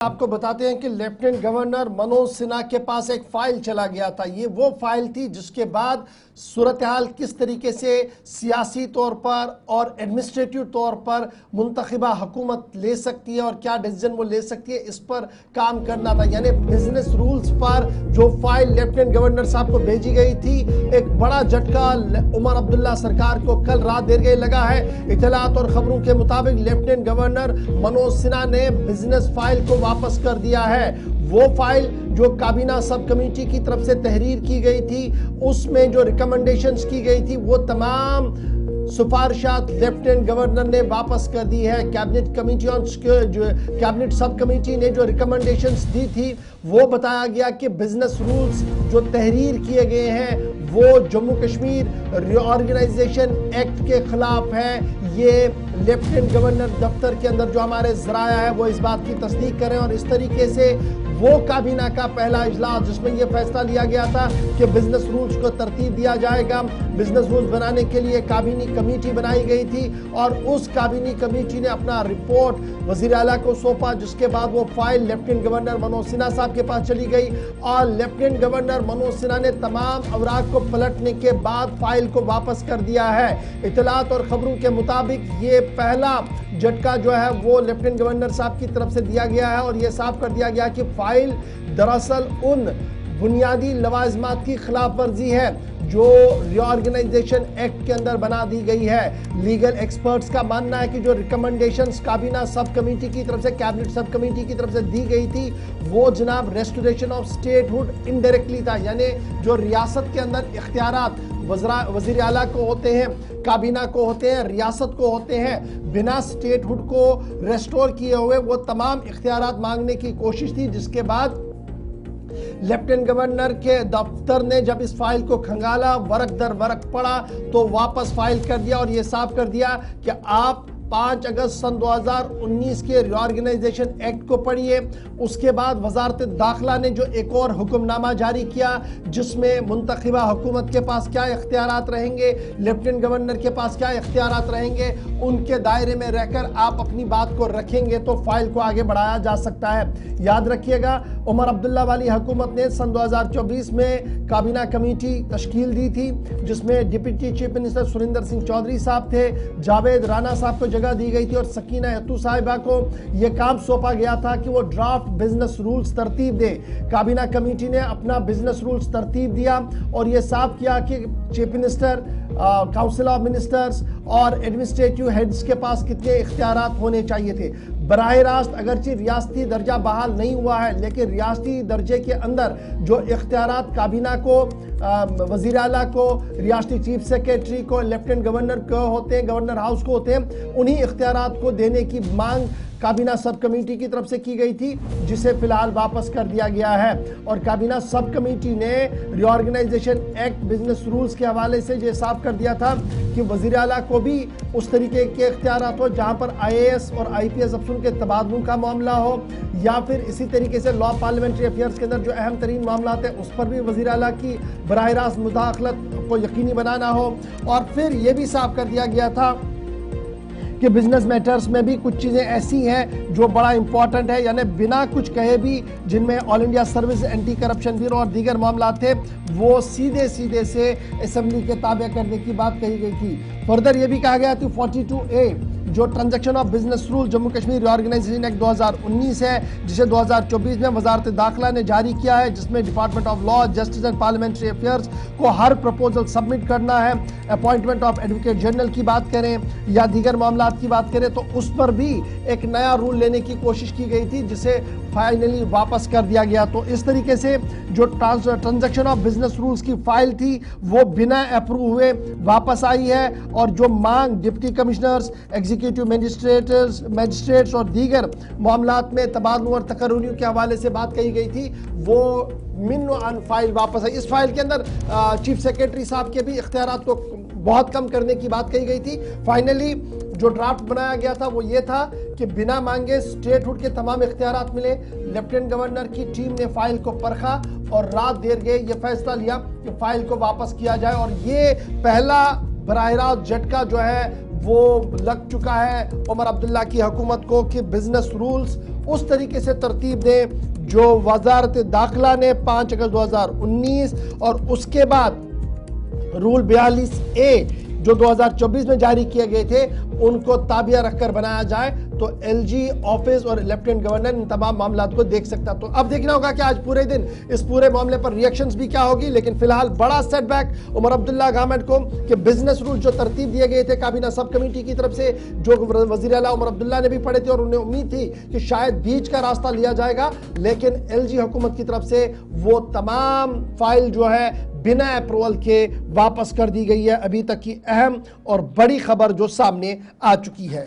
آپ کو بتاتے ہیں کہ لیفٹیننٹ گورنر منوج سنہا کے پاس ایک فائل چلا گیا تھا. یہ وہ فائل تھی جس کے بعد صورتحال کس طریقے سے سیاسی طور پر اور ایڈمنسٹریٹو طور پر منتخبہ حکومت لے سکتی ہے اور کیا ڈیسیجن وہ لے سکتی ہے، اس پر کام کرنا تھا. یعنی بزنس رولز پر جو فائل لیفٹیننٹ گورنر صاحب کو بھیجی گئی تھی، ایک بڑا جھٹکا عمر عبداللہ سرکار کو کل رات دیر گئے لگا ہے. اطلاعات اور خبروں کے مطابق لیفٹیننٹ گورنر منوج سنہا نے بزنس فائل کو واپس کر دیا ہے. وہ فائل جو کابینہ سب کمیٹی کی طرف سے تحریر کی گئی تھی، اس میں جو ریکمنڈیشنز کی گئی تھی، وہ تمام سفارشات لیفٹیننٹ گورنر نے واپس کر دی ہے. کیبنٹ سب کمیٹی نے جو ریکمنڈیشنز دی تھی، وہ بتایا گیا کہ بزنس رولز جو تحریر کیے گئے ہیں وہ Jammu Kashmir reorganisation act کے خلاف ہے. یہ لیفٹیننٹ گورنر دفتر کے اندر جو ہمارے ذرائع ہے وہ اس بات کی تصدیق کریں، اور اس طریقے سے وہ کابینہ کا پہلا اجلاس جس میں یہ فیصلہ لیا گیا تھا کہ بزنس رولز کو ترتیب دیا جائے گا. بزنس رولز بنانے کے لیے کابینی کمیٹی بنائی گئی تھی اور اس کابینی کمیٹی نے اپنا رپورٹ وزیر اعلیٰ کو سونپا، جس کے بعد وہ file lieutenant governor Manoj Sinha صاحب کے پاس چلی گئی اور لیفٹیننٹ گورنر منوج سنہا نے تمام اوراق کو پلٹنے کے بعد فائل کو واپس کر دیا ہے. اطلاعات اور خبروں کے مطابق یہ پہلا جھٹکا جو ہے وہ لیفٹیننٹ گورنر صاحب کی طرف سے دیا گیا ہے اور یہ صاف کر دیا گیا کہ فائل دراصل ان بنیادی لوازمات کی خلاف ورزی ہے جو ری آرگنائزیشن ایکٹ کے اندر بنا دی گئی ہے. لیگل ایکسپرٹس کا ماننا ہے کہ جو ریکمنڈیشنز کابینہ سب کمیٹی کی طرف سے کیبنٹ سب کمیٹی کی طرف سے دی گئی تھی، وہ جناب restoration of statehood indirectly تھا. یعنی جو ریاست کے اندر اختیارات وزیر اعلیٰ کو ہوتے ہیں، کابینہ کو ہوتے ہیں، ریاست کو ہوتے ہیں، بنا سٹیٹ ہوڈ کو ریسٹور کیے ہوئے وہ تمام اختیارات مانگنے کی کوشش تھی، جس کے بعد لیفٹیننٹ گورنر کے دفتر نے جب اس فائل کو کھنگالا، ورق در ورق پڑھا تو واپس فائل کر دیا اور یہ صاف کر دیا کہ آپ 5 اگست سن 2019 کے ری آرگنائزیشن ایکٹ کو پڑھیے. اس کے بعد وزارت داخلہ نے جو ایک اور حکم نامہ جاری کیا جس میں منتخبہ حکومت کے پاس کیا اختیارات رہیں گے، لیفٹیننٹ گورنر کے پاس کیا اختیارات رہیں گے، ان کے دائرے میں رہ کر آپ اپنی بات کو رکھیں گے تو فائل کو آگے بڑھایا جا سکتا ہے. یاد رکھیے گا، عمر عبداللہ والی حکومت نے سن 2024 میں کابینہ کمیٹی تشکیل دی تھی جس میں deputy chief minister Surinder Singh Chaudhary صاحب تھے، جاوید رانا صاحب کو جگہ دی گئی تھی اور سکینہ ہتو صاحبہ کو یہ کام سونپا گیا تھا کہ وہ ڈرافٹ بزنس رولز ترتیب دے. کابینہ کمیٹی نے اپنا بزنس رولز ترتیب دیا اور یہ صاف کیا کہ chief minister, council of ministers اور ایڈمنسٹریٹو ہیڈز کے پاس کتنے اختیارات ہونے چاہیے تھے. براہ راست اگرچہ ریاستی درجہ بحال نہیں ہوا ہے، لیکن ریاستی درجے کے اندر جو اختیارات کابینہ کو، وزیر اعلیٰ کو، ریاستی چیف سیکریٹری کو، لیفٹیننٹ گورنر کو ہوتے ہیں، گورنر ہاؤس کو ہوتے ہیں، انہی اختیارات کو دینے کی مانگ کابینہ سب کمیٹی کی طرف سے کی گئی تھی، جسے فی الحال واپس کر دیا گیا ہے. اور کابینہ سب کمیٹی نے ری آرگنائزیشن ایکٹ بزنس رولز کے حوالے سے یہ صاف کر دیا تھا کہ وزیر اعلیٰ کو بھی اس طریقے کے اختیارات ہو جہاں پر IAS اور IPS افسروں کے تبادلوں کا معاملہ ہو، یا پھر اسی طریقے سے لا پارلیمنٹری افیئرز کے اندر جو اہم ترین معاملات ہیں اس پر بھی وزیر اعلیٰ کی براہ راست مداخلت کو یقینی بنانا ہو. اور پھر یہ بھی صاف کر دیا گیا تھا کہ بزنس میٹرز میں بھی کچھ چیزیں ایسی ہیں جو بڑا امپورٹنٹ ہے، یعنی بنا کچھ کہے بھی جن میں all India service anti corruption bureau اور دیگر معاملات تھے وہ سیدھے سے اسمبلی کے تابع کرنے کی بات کہی گئی تھی. فردر یہ بھی کہا گیا کہ 42A جو transaction of business rule Jammu Kashmir reorganisation act 2019 ہے، جسے 2024 میں وزارت داخلہ نے جاری کیا ہے، جس میں department of law, justice and parliamentary affairs کو ہر پروپوزل سبمٹ کرنا ہے. اپوائنٹمنٹ آف ایڈوکیٹ جنرل کی بات کریں یا دیگر معاملات کی بات کریں تو اس پر بھی ایک نیا رول لینے کی کوشش کی گئی تھی جسے فائنلی واپس کر دیا گیا. تو اس طریقے سے جو ٹرانزیکشن آف بزنس رولز کی فائل تھی وہ بنا اپروو ہوئے واپس آئی ہے، اور جو مانگ ڈپٹی کمشنرز، ایگزیکٹو میجسٹریٹس اور دیگر معاملات میں تبادلوں اور تقرریوں کے حوالے سے بات کہی گئی تھی وہ من عن فائل واپس آئی. اس فائل کے اندر چیف سیکریٹری صاحب کے بھی اختیارات کو بہت کم کرنے کی بات کہی گئی تھی. فائنلی جو ڈرافٹ بنایا گیا تھا وہ یہ تھا کہ بنا مانگے سٹیٹ ہوڈ کے تمام اختیارات ملے. لیفٹیننٹ گورنر کی ٹیم نے فائل کو پرکھا اور رات دیر گئے یہ فیصلہ لیا کہ فائل کو واپس کیا جائے، اور یہ پہلا براہ راست جھٹکا جو ہے وہ لگ چکا ہے عمر عبداللہ کی حکومت کو کہ بزنس رولز اس طریقے سے ترتیب دیں جو وزارت داخلہ نے 5 اگست 2019 اور اس کے بعد رول 42A جو 2024 میں جاری کیے گئے تھے ان کو تابعہ رکھ کر بنایا جائے تو ایل جی آفس اور لیفٹیننٹ گورنر ان تمام معاملات کو دیکھ سکتا. تو اب دیکھنا ہوگا کہ آج پورے دن اس پورے معاملے پر ریئیکشنز بھی کیا ہوگی, لیکن فی الحال بڑا set back Omar Abdullah government کو کہ بزنس رول جو ترتیب دیے گئے تھے کابینہ سب کمیٹی کی طرف سے جو وزیر اعلیٰ عمر عبداللہ نے بھی پڑھے تھے اور انہیں امید تھی کہ شاید بیچ کا راستہ لیا جائے گا, لیکن ایل جی حکومت کی طرف سے وہ تمام فائل جو ہے بنا اپروول کے واپس کر دی گئی ہے. ابھی تک کی اہم اور بڑی خبر جو سامنے آ چکی ہے.